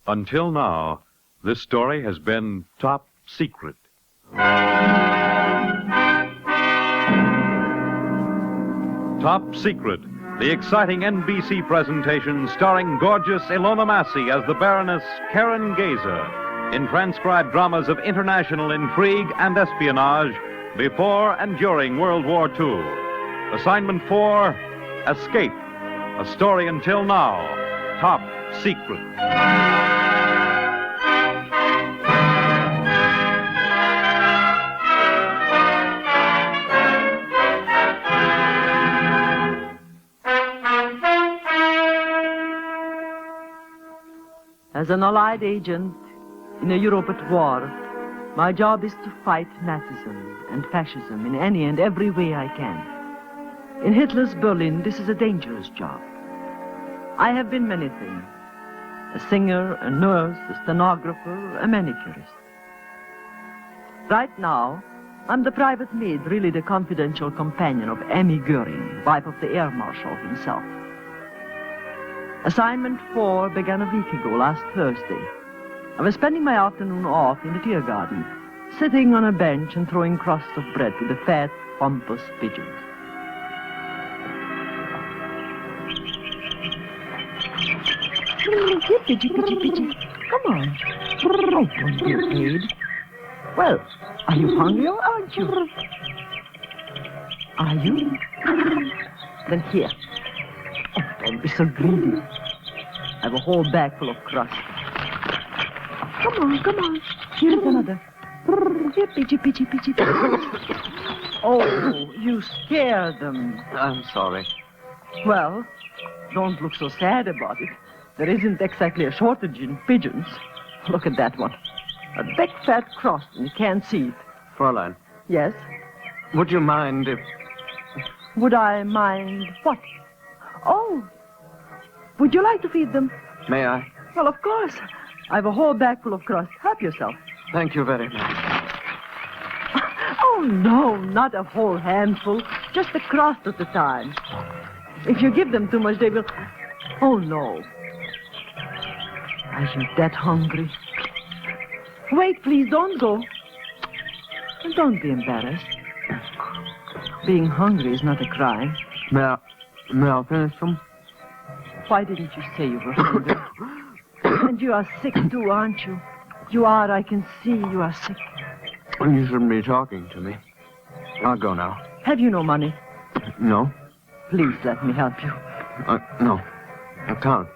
Until now, this story has been top secret. Top Secret, the exciting NBC presentation starring gorgeous Ilona Massey as the Baroness Karin Gazer in transcribed dramas of international intrigue and espionage before and during World War II. Assignment 4, Escape, a story until now, top secret. As an Allied agent in a Europe at war, my job is to fight Nazism and fascism in any and every way I can. In Hitler's Berlin, this is a dangerous job. I have been many things. A singer, a nurse, a stenographer, a manicurist. Right now, I'm the private maid, really the confidential companion of Emmy Goering, wife of the Air Marshal himself. Assignment 4 began a week ago, last Thursday. I was spending my afternoon off in the Tiergarten, sitting on a bench and throwing crusts of bread to the fat, pompous pigeons. Here, pigeon, pigeon, pigeon. Come on. Oh, don't be afraid. Well, are you hungry or aren't you? Are you? Then here. Oh, don't be so greedy. I have a whole bag full of crust. Come on, come on. Here's another. Here, pidgey, pidgey, pidgey, pidgey. Oh, you scared them. I'm sorry. Well, don't look so sad about it. There isn't exactly a shortage in pigeons. Look at that one. A big fat crust, and you can't see it. Fräulein. Yes? Would you mind if... Would I mind what? Oh, would you like to feed them? May I? Well, of course. I have a whole bag full of crust. Help yourself. Thank you very much. Oh, no, not a whole handful. Just a crust at a time. If you give them too much, they will... Oh, no. Are you that hungry? Wait, please, don't go. And don't be embarrassed. Being hungry is not a crime. May I finish them? Why didn't you say you were hungry? And you are sick, too, aren't you? You are, I can see you are sick. You shouldn't be talking to me. I'll go now. Have you no money? No. Please let me help you. No. I can't.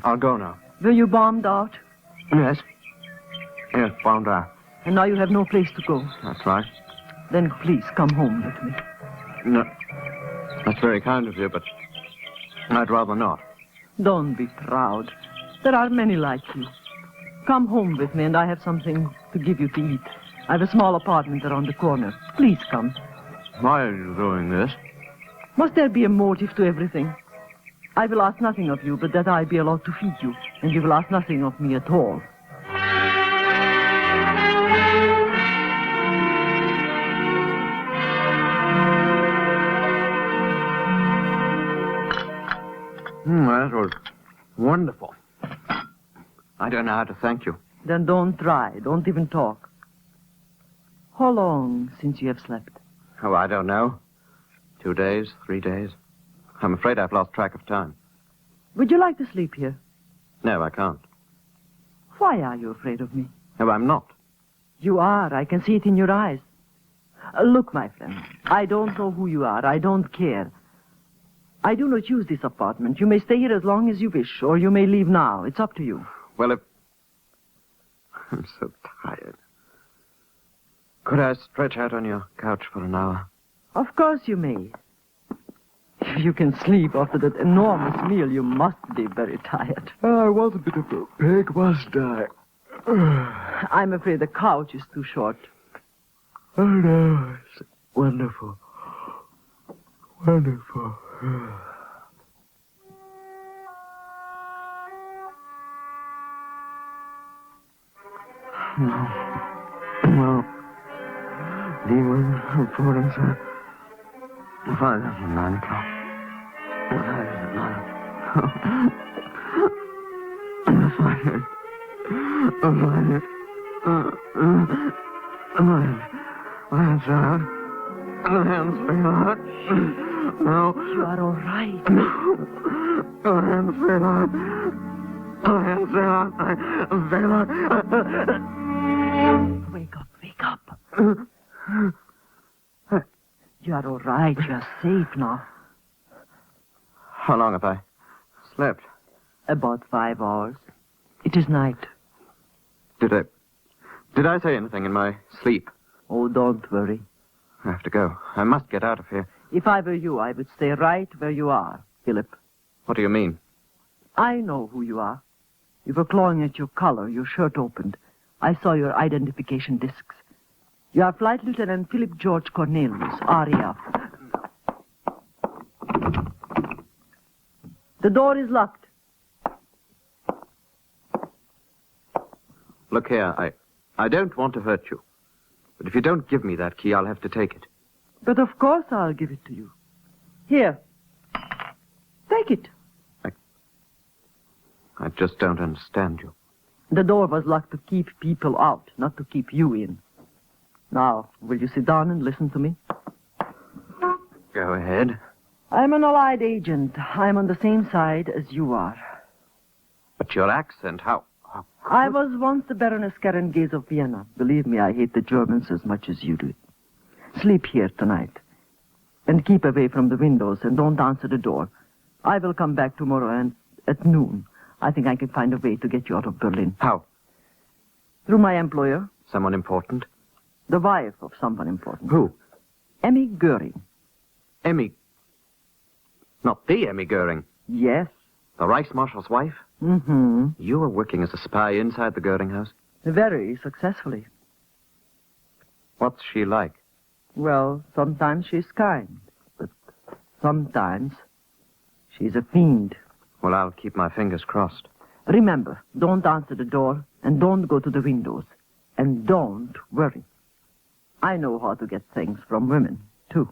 I'll go now. Were you bombed out? Yes. Yes, bombed out. And now you have no place to go. That's right. Then please come home with me. No. That's very kind of you, but I'd rather not. Don't be proud. There are many like you. Come home with me and I have something to give you to eat. I have a small apartment around the corner. Please come. Why are you doing this? Must there be a motive to everything? I will ask nothing of you, but that I be allowed to feed you, and you will ask nothing of me at all. That was wonderful. I don't know how to thank you. Then don't try. Don't even talk. How long since you have slept? Oh, I don't know. 2 days, 3 days. I'm afraid I've lost track of time. Would you like to sleep here? No, I can't. Why are you afraid of me? No, I'm not. You are. I can see it in your eyes. Look, my friend, I don't know who you are. I don't care. I do not use this apartment. You may stay here as long as you wish, or you may leave now. It's up to you. Well, if... I'm so tired. Could I stretch out on your couch for an hour? Of course you may. If you can sleep after that enormous meal, you must be very tired. I was a bit of a pig, wasn't I? I'm afraid the couch is too short. Oh, no. It's wonderful. Wonderful. No. Demon reporting, sir. 5 at 9 o'clock. 5 at 9. 5 No. You are all right. Wake up. You are all right. You are safe now. How long have I slept? About 5 hours. It is night. Did I say anything in my sleep? Oh, don't worry. I have to go. I must get out of here. If I were you, I would stay right where you are, Philip. What do you mean? I know who you are. You were clawing at your collar, your shirt opened. I saw your identification discs. You are Flight Lieutenant Philip George Cornelius, RAF. The door is locked. Look here, I don't want to hurt you. But if you don't give me that key, I'll have to take it. But of course I'll give it to you. Here. Take it. I just don't understand you. The door was locked to keep people out, not to keep you in. Now, will you sit down and listen to me? Go ahead. I'm an Allied agent. I'm on the same side as you are. But your accent, how I was once the Baroness Karin Gazer of Vienna. Believe me, I hate the Germans as much as you do. Sleep here tonight. And keep away from the windows and don't answer the door. I will come back tomorrow and at noon. I think I can find a way to get you out of Berlin. How? Through my employer. Someone important? The wife of someone important. Who? Emmy Goering. Emmy. Not the Emmy Goering. Yes. The Reichsmarshal's wife? Mm-hmm. You were working as a spy inside the Goering house? Very successfully. What's she like? Well, sometimes she's kind, but sometimes she's a fiend. Well, I'll keep my fingers crossed. Remember, don't answer the door and don't go to the windows. And don't worry. I know how to get things from women, too.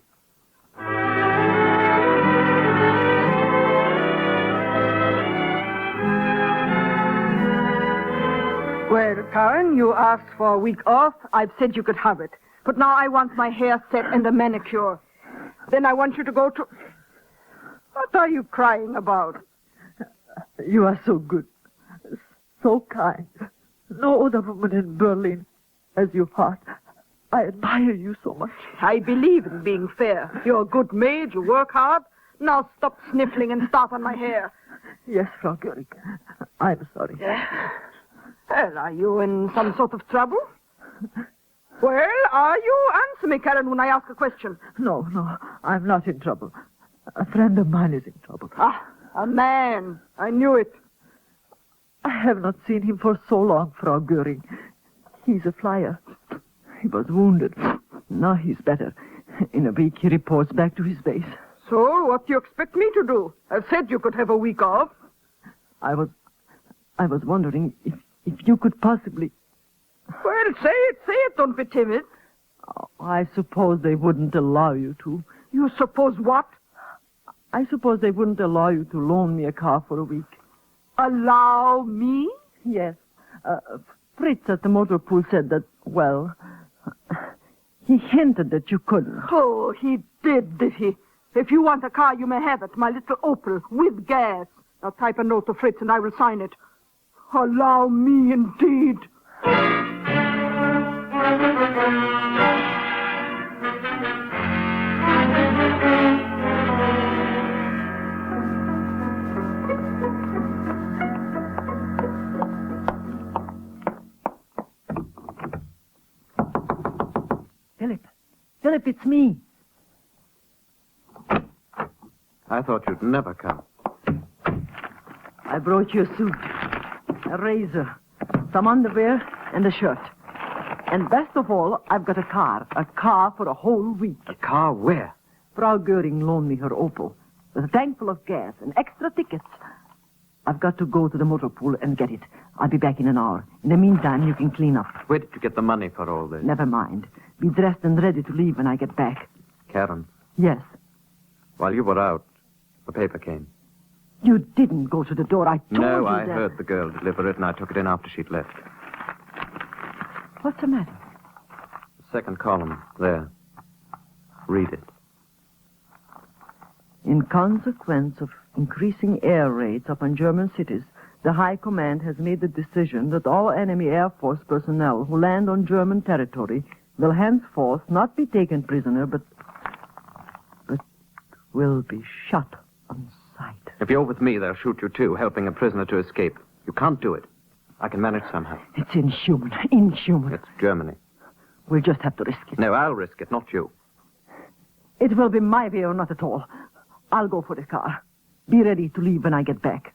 Well, Karin, you asked for a week off. I've said you could have it. But now I want my hair set and a manicure. Then I want you to go to... What are you crying about? You are so good, so kind. No other woman in Berlin has your heart. I admire you so much. I believe in being fair. You're a good maid. You work hard. Now stop sniffling and start on my hair. Yes, Frau Göring. I'm sorry. Well, are you in some sort of trouble? Well, are you? Answer me, Karen, when I ask a question. No, I'm not in trouble. A friend of mine is in trouble. Ah, a man. I knew it. I have not seen him for so long, Frau Göring. He's a flyer. He was wounded. Now he's better. In a week, he reports back to his base. So, what do you expect me to do? I said you could have a week off. I was wondering if you could possibly... Well, say it. Don't be timid. Oh, I suppose they wouldn't allow you to. You suppose what? I suppose they wouldn't allow you to loan me a car for a week. Allow me? Yes. Fritz at the motor pool said that, well, he hinted that you couldn't. Oh, he did he? If you want a car, you may have it. My little Opel, with gas. Now type a note to Fritz and I will sign it. Allow me, indeed. Philip, it's me. I thought you'd never come. I brought you a suit, a razor, some underwear, and a shirt. And best of all, I've got a car for a whole week. A car where? Frau Göring loaned me her Opel with a tank full of gas and extra tickets. I've got to go to the motor pool and get it. I'll be back in an hour. In the meantime, you can clean up. Where did you get the money for all this? Never mind. Be dressed and ready to leave when I get back. Karen, Yes. while you were out, the paper came. You didn't go to the door. I told you No, I that. heard the girl deliver it, and I took it in after she'd left. What's the matter? Second column, there. Read it. In consequence of increasing air raids upon German cities, the High Command has made the decision that all enemy Air Force personnel who land on German territory will henceforth not be taken prisoner, but will be shot on sight. If you're with me, they'll shoot you too, helping a prisoner to escape. You can't do it. I can manage somehow. It's inhuman. Inhuman. It's Germany. We'll just have to risk it. No, I'll risk it, not you. It will be my way or not at all. I'll go for the car. Be ready to leave when I get back.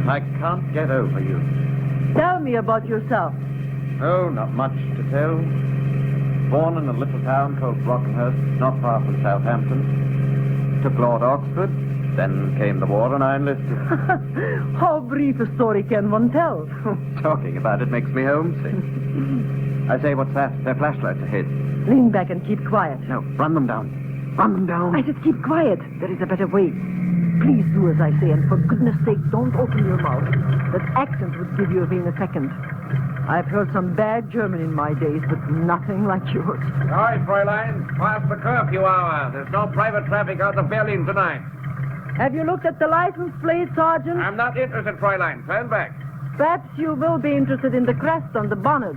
I can't get over you. Tell me about yourself. Oh, not much to tell. Born in a little town called Brockenhurst, not far from Southampton. Took Lord Oxford, then came the war and I enlisted. How brief a story can one tell? Talking about it makes me homesick. I say, what's that? There are flashlights ahead. Lean back and keep quiet. No, run them down. Run them down. I said keep quiet. There is a better way. Please do as I say, and for goodness sake, don't open your mouth. That accent would give you away in a second. I've heard some bad German in my days, but nothing like yours. Sorry, Fräulein. Past the curfew hour. There's no private traffic out of Berlin tonight. Have you looked at the license plate, Sergeant? I'm not interested, Fräulein. Turn back. Perhaps you will be interested in the crest on the bonnet.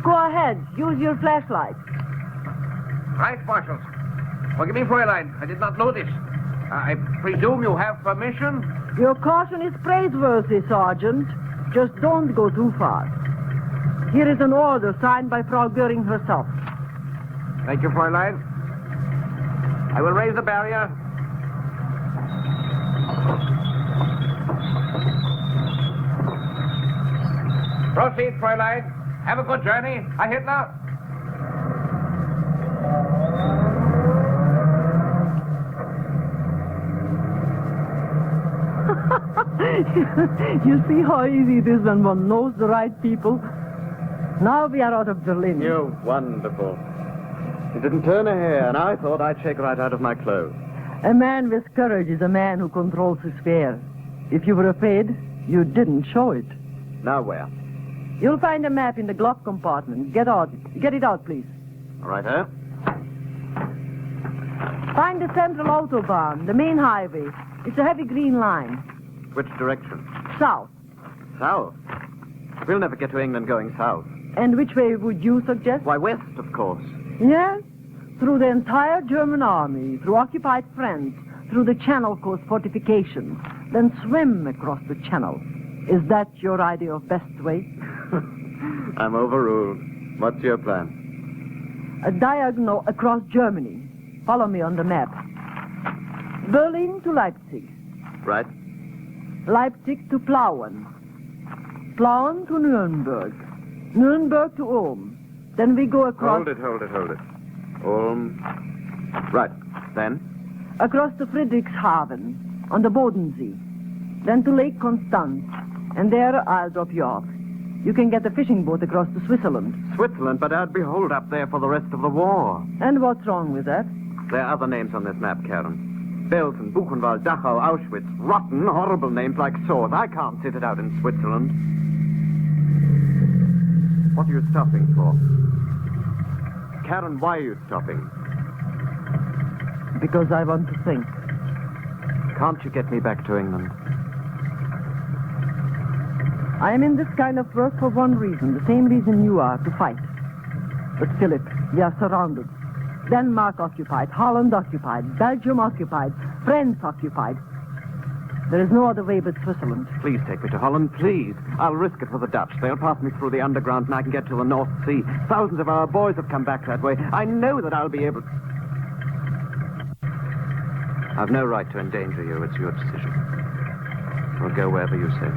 Go ahead. Use your flashlight. Right, Marshals. Forgive me, Fräulein. I did not notice. I presume you have permission? Your caution is praiseworthy, Sergeant. Just don't go too far. Here is an order signed by Frau Göring herself. Thank you, Fräulein. I will raise the barrier. Proceed, Fräulein. Have a good journey. I hit now. You see how easy it is when one knows the right people? Now we are out of Berlin. You're wonderful. You didn't turn a hair, and I thought I'd shake right out of my clothes. A man with courage is a man who controls his fear. If you were afraid, you didn't show it. Now where? You'll find a map in the glove compartment. Get it out, please. All right, eh? Find the central autobahn, the main highway. It's a heavy green line. Which direction? South. South. We'll never get to England going south. And which way would you suggest? Why, west, of course. Yes? Through the entire German army, through occupied France, through the Channel Coast fortifications, then swim across the channel. Is that your idea of best way? I'm overruled. What's your plan? A diagonal across Germany. Follow me on the map. Berlin to Leipzig. Right. Leipzig to Plauen. Plauen to Nuremberg. Nuremberg to Ulm. Then we go across... Hold it. Ulm. Right. Then? Across to Friedrichshafen, on the Bodensee. Then to Lake Constance. And there I'll drop you off. You can get a fishing boat across to Switzerland. Switzerland, but I'd be holed up there for the rest of the war. And what's wrong with that? There are other names on this map, Karin. Belsen, Buchenwald, Dachau, Auschwitz. Rotten, horrible names like swords. I can't sit it out in Switzerland. What are you stopping for? Karin, why are you stopping? Because I want to think. Can't you get me back to England? I am in this kind of work for one reason, the same reason you are, to fight. But Philip, we are surrounded. Denmark occupied, Holland occupied, Belgium occupied, France occupied. There is no other way but Switzerland. Please take me to Holland, please. I'll risk it for the Dutch. They'll pass me through the underground and I can get to the North Sea. Thousands of our boys have come back that way. I know that I'll be able... I've no right to endanger you. It's your decision. We'll go wherever you say.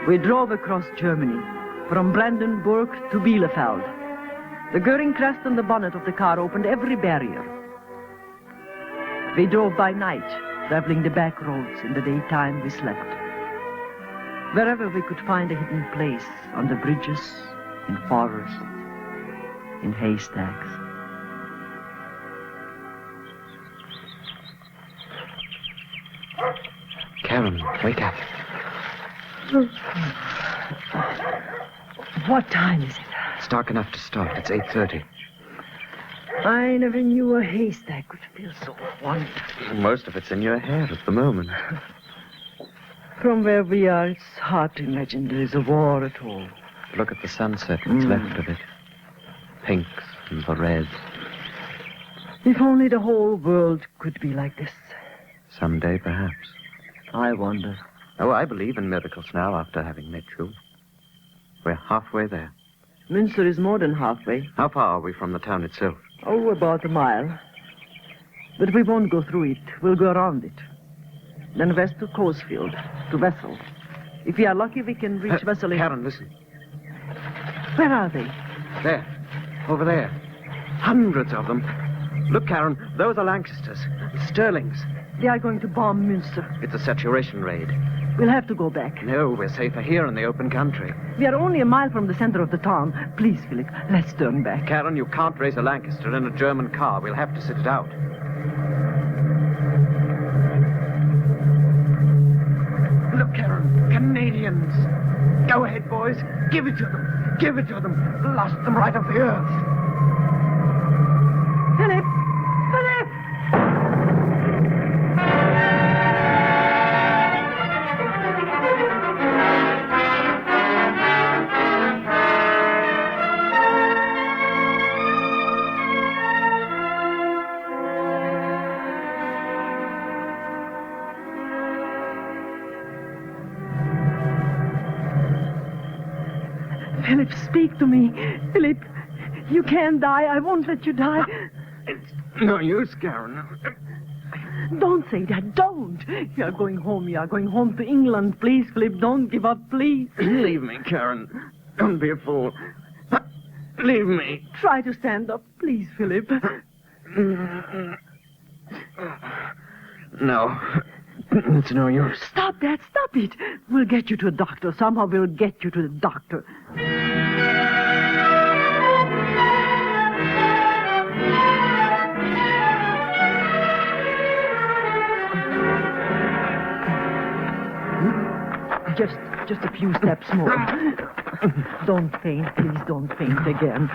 We drove across Germany, from Brandenburg to Bielefeld. The Goering crest on the bonnet of the car opened every barrier. We drove by night, traveling the back roads. In the daytime, we slept. Wherever we could find a hidden place, on the bridges, in forests, in haystacks. Karin, wake up. What time is it? It's dark enough to start. It's 8:30. I never knew a haystack could feel so wonderful. Most of it's in your hair at the moment. From where we are, it's hard to imagine there is a war at all. Look at the sunset, what's left of it. Pinks and the reds. If only the whole world could be like this. Someday, perhaps. I wonder. Oh, I believe in miracles now after having met you. We're halfway there. Münster is more than halfway. How far are we from the town itself? Oh, about a mile. But we won't go through it. We'll go around it. Then west to Coesfield, to Wessel. If we are lucky, we can reach Wessel in... Karin, listen. Where are they? There. Over there. Hundreds of them. Look, Karin, those are Lancasters. Sterlings. They are going to bomb Münster. It's a saturation raid. We'll have to go back. No, we're safer here in the open country. We are only a mile from the center of the town. Please, Philip, let's turn back. Karin, you can't raise a Lancaster in a German car. We'll have to sit it out. Look, Karin, Canadians. Go ahead, boys. Give it to them. Give it to them. Blast them right off the earth. Philip! Philip! Philip, speak to me. Philip, you can't die. I won't let you die. It's no use, Karin. Don't say that. Don't. You are going home. You are going home to England. Please, Philip, don't give up, please. Leave me, Karin. Don't be a fool. Leave me. Try to stand up, please, Philip. No. It's no use. Stop that. Stop it. We'll get you to a doctor. Somehow we'll get you to the doctor. Just a few steps more. Don't faint, please. Don't faint again.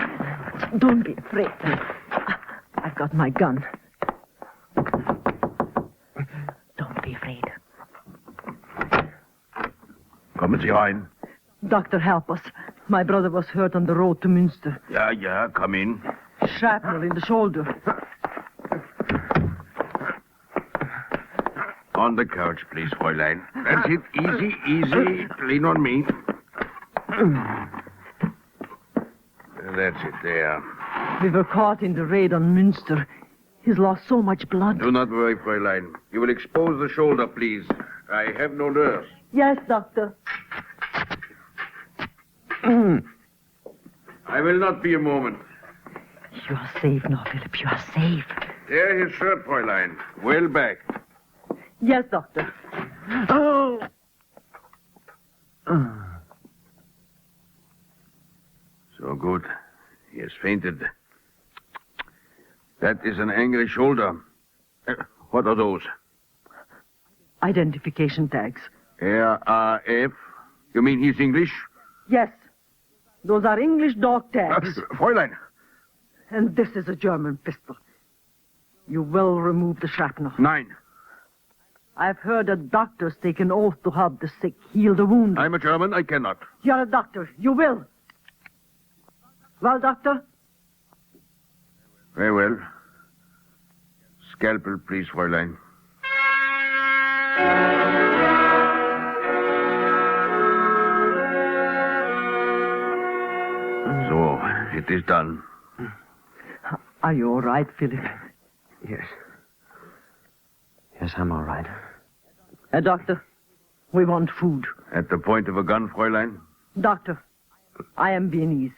Don't be afraid. I've got my gun. Don't be afraid. Kommen Sie rein. Doctor, help us. My brother was hurt on the road to Münster. Ja, come in. Shrapnel in the shoulder. On the couch, please, Fräulein. That's it. Easy, easy. Lean on me. That's it, there. We were caught in the raid on Münster. He's lost so much blood. Do not worry, Fräulein. You will expose the shoulder, please. I have no nurse. Yes, doctor. I will not be a moment. You are safe now, Philip. You are safe. There his shirt, Fräulein. Well back. Yes, doctor. Oh! So good. He has fainted. That is an angry shoulder. What are those? Identification tags. RAF? You mean he's English? Yes. Those are English dog tags. Fräulein. And this is a German pistol. You will remove the shrapnel. Nein. I've heard that doctors take an oath to help the sick, heal the wounded. I'm a German. I cannot. You're a doctor. You will. Well, doctor? Very well. Scalpel, please, Fräulein. So, it is done. Are you all right, Philip? Yes. Yes, I'm all right. Doctor, We want food. At the point of a gun, Fräulein? Doctor, I am Viennese.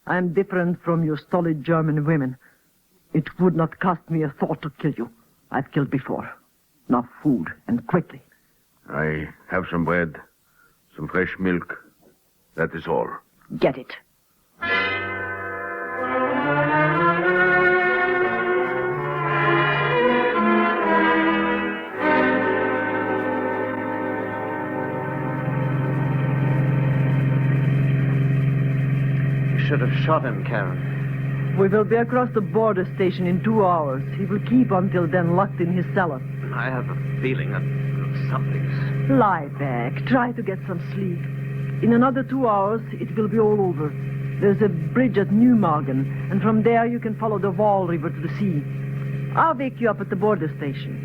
I am different from your stolid German women. It would not cost me a thought to kill you. I've killed before. Now food, and quickly. I have some bread, some fresh milk. That is all. Get it. You should have shot him, Karin. We will be across the border station in 2 hours. He will keep until then locked in his cellar. I have a feeling that something's... Lie back. Try to get some sleep. In another 2 hours, it will be all over. There's a bridge at Newmargen, and from there you can follow the Wall River to the sea. I'll wake you up at the border station.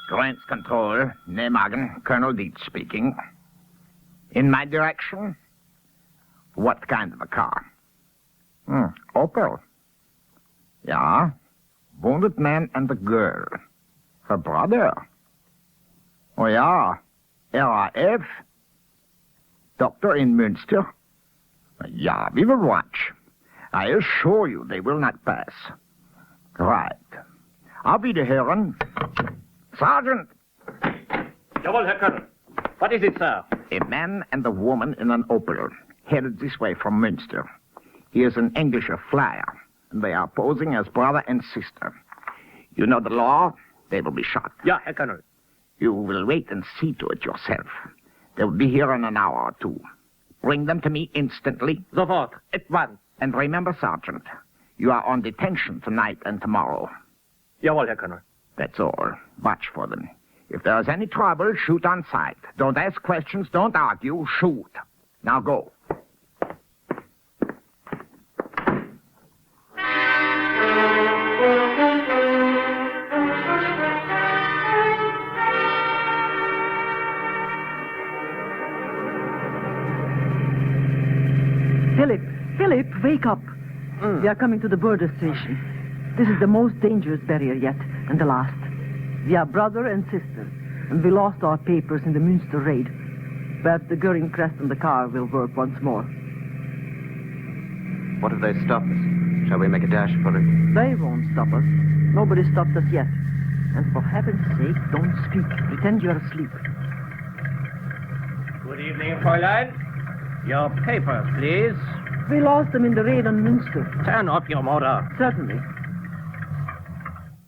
Grants Control, Newmargen, Colonel Dietz speaking. In my direction? What kind of a car? Opel. Yeah. Wounded man and a girl. Her brother. Oh, yeah. RAF. Doctor in Münster. Yeah, we will watch. I assure you they will not pass. Right. I'll be the Herren. Sergeant! Jawohl, Herr Colonel. What is it, sir? A man and a woman in an Opel, headed this way from Münster. He is an English flyer, and they are posing as brother and sister. You know the law. They will be shot. Ja, Herr Colonel. You will wait and see to it yourself. They will be here in an hour or two. Bring them to me instantly. Sofort. At once. And remember, Sergeant, you are on detention tonight and tomorrow. Jawohl, Herr Colonel. That's all. Watch for them. If there is any trouble, shoot on sight. Don't ask questions, don't argue, shoot. Now go. Philip, wake up. We are coming to the border station. This is the most dangerous barrier yet, and the last. We are brother and sister, and we lost our papers in the Münster raid. Perhaps the Goering crest on the car will work once more. What if they stop us? Shall we make a dash for it? They won't stop us. Nobody stopped us yet. And for heaven's sake, don't speak. Pretend you're asleep. Good evening, Fräulein. Your papers, please. We lost them in the raid on Münster. Turn off your motor. Certainly.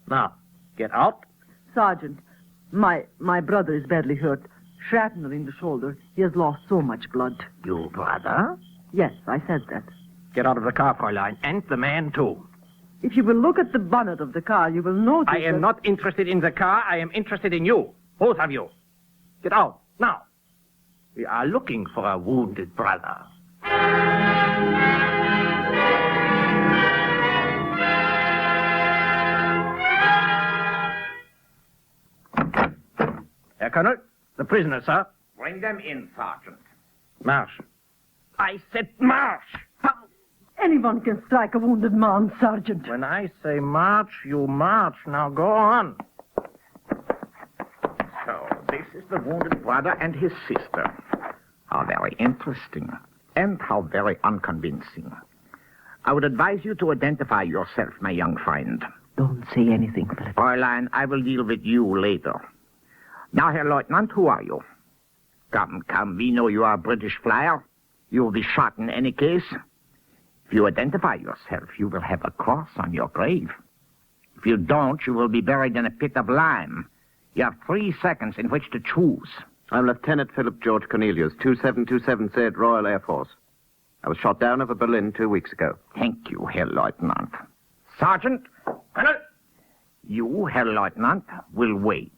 Now, get out. Sergeant, my brother is badly hurt. Shrapnel in the shoulder. He has lost so much blood. Your brother? Yes, I said that. Get out of the car, Fräulein, and the man, too. If you will look at the bonnet of the car, you will notice I am not interested in the car. I am interested in you. Both of you. Get out, now. We are looking for a wounded brother. Herr Colonel, the prisoner, sir. Bring them in, Sergeant. March. I said march! Anyone can strike a wounded man, Sergeant. When I say march, you march. Now go on. So, this is the wounded brother and his sister. How very interesting. And how very unconvincing. I would advise you to identify yourself, my young friend. Don't say anything, Philip. Fräulein, I will deal with you later. Now, Herr Lieutenant, who are you? Come, we know you are a British flyer. You will be shot in any case. If you identify yourself, you will have a cross on your grave. If you don't, you will be buried in a pit of lime. You have 3 seconds in which to choose. I'm Lieutenant Philip George Cornelius, 2727Z Royal Air Force. I was shot down over Berlin 2 weeks ago. Thank you, Herr Lieutenant. Sergeant, Colonel! you, Herr Lieutenant, will wait.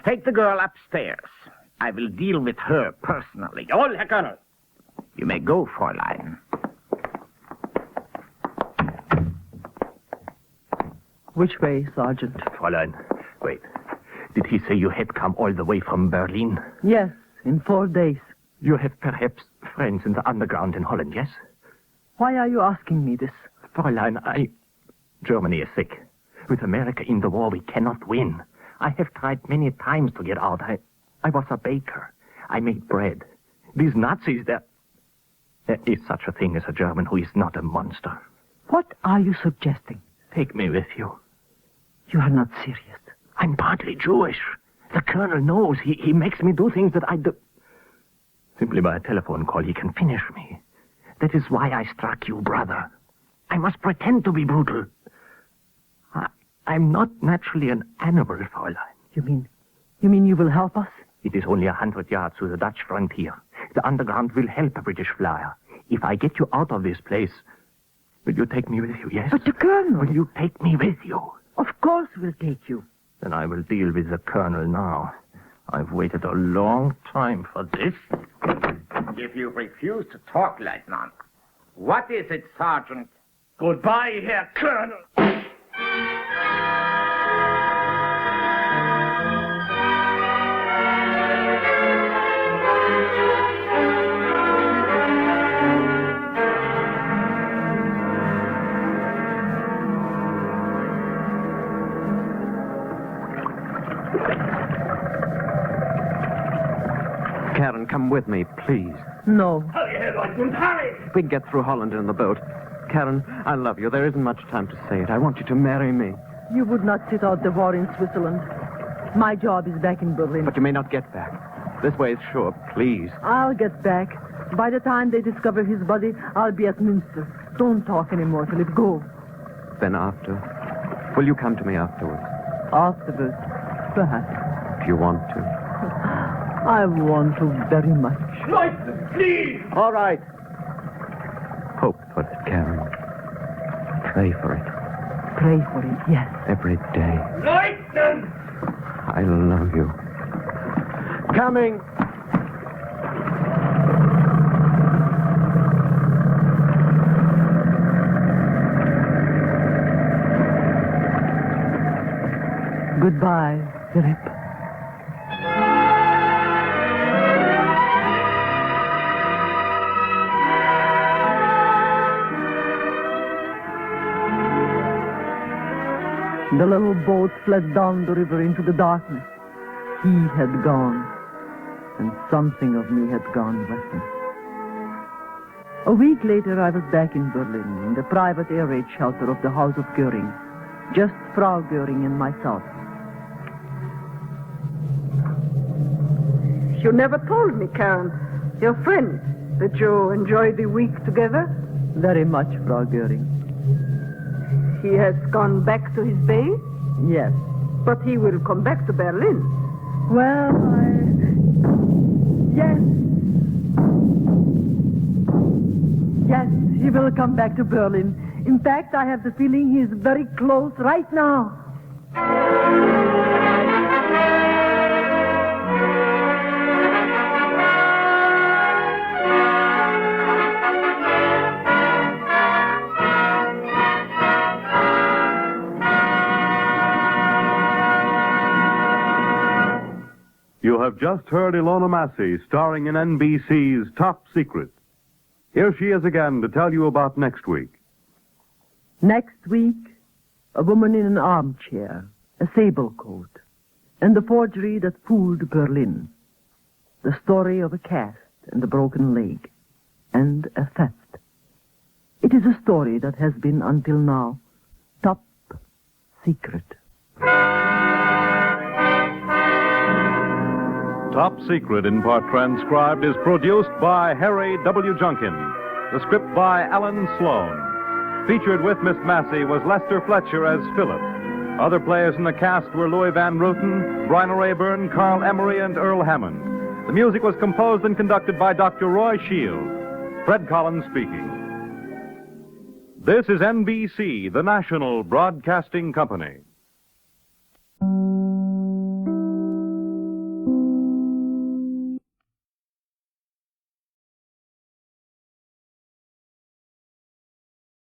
Take the girl upstairs. I will deal with her personally. Jawohl, Herr Colonel. You may go, Fräulein. Which way, Sergeant? Fräulein, wait. Did he say you had come all the way from Berlin? Yes, in 4 days. You have perhaps friends in the underground in Holland, yes? Why are you asking me this? Fräulein, Germany is sick. With America in the war, we cannot win. I have tried many times to get out. I was a baker. I made bread. These Nazis, there is such a thing as a German who is not a monster. What are you suggesting? Take me with you. You are not serious. I'm partly Jewish. The colonel knows. He makes me do things that I do. Simply by a telephone call, he can finish me. That is why I struck you, brother. I must pretend to be brutal. I'm not naturally an animal, Fräulein. You mean you will help us? It is only 100 yards to the Dutch frontier. The underground will help a British flyer. If I get you out of this place, will you take me with you, yes? But the colonel... Will you take me with you? Of course we'll take you. Then I will deal with the colonel now. I've waited a long time for this. If you refuse to talk, Lieutenant, what is it, Sergeant? Goodbye, Herr Colonel. Karin, come with me, please. No. Hurry, Herr Leutnant, hurry! We can get through Holland in the boat. Karin, I love you. There isn't much time to say it. I want you to marry me. You would not sit out the war in Switzerland. My job is back in Berlin. But you may not get back. This way is sure. Please. I'll get back. By the time they discover his body, I'll be at Münster. Don't talk anymore, Philip. Go. Then after? Will you come to me afterwards? Afterwards, perhaps. If you want to. I want to very much. Leutnant, please! All right. Hope for it, Karin. Pray for it. Pray for it, yes. Every day. Leutnant! I love you. Coming! Goodbye, Philip. The little boat fled down the river into the darkness. He had gone, and something of me had gone with him. A week later, I was back in Berlin, in the private air raid shelter of the House of Göring. Just Frau Göring and myself. You never told me, Karin. Your friend. Did you enjoy the week together? Very much, Frau Göring. He has gone back to his base, Yes. but he will come back to Berlin. Well, Yes. Yes, he will come back to Berlin. In fact, I have the feeling he is very close right now. You have just heard Ilona Massey starring in NBC's Top Secret. Here she is again to tell you about next week. Next week, a woman in an armchair, a sable coat, and the forgery that fooled Berlin. The story of a cast and a broken leg, and a theft. It is a story that has been, until now, top secret. Top Secret, in part transcribed, is produced by Harry W. Junkin. The script by Alan Sloan. Featured with Miss Massey was Lester Fletcher as Philip. Other players in the cast were Louis Van Rooten, Bryna Rayburn, Carl Emery, and Earl Hammond. The music was composed and conducted by Dr. Roy Shields. Fred Collins speaking. This is NBC, the national broadcasting company.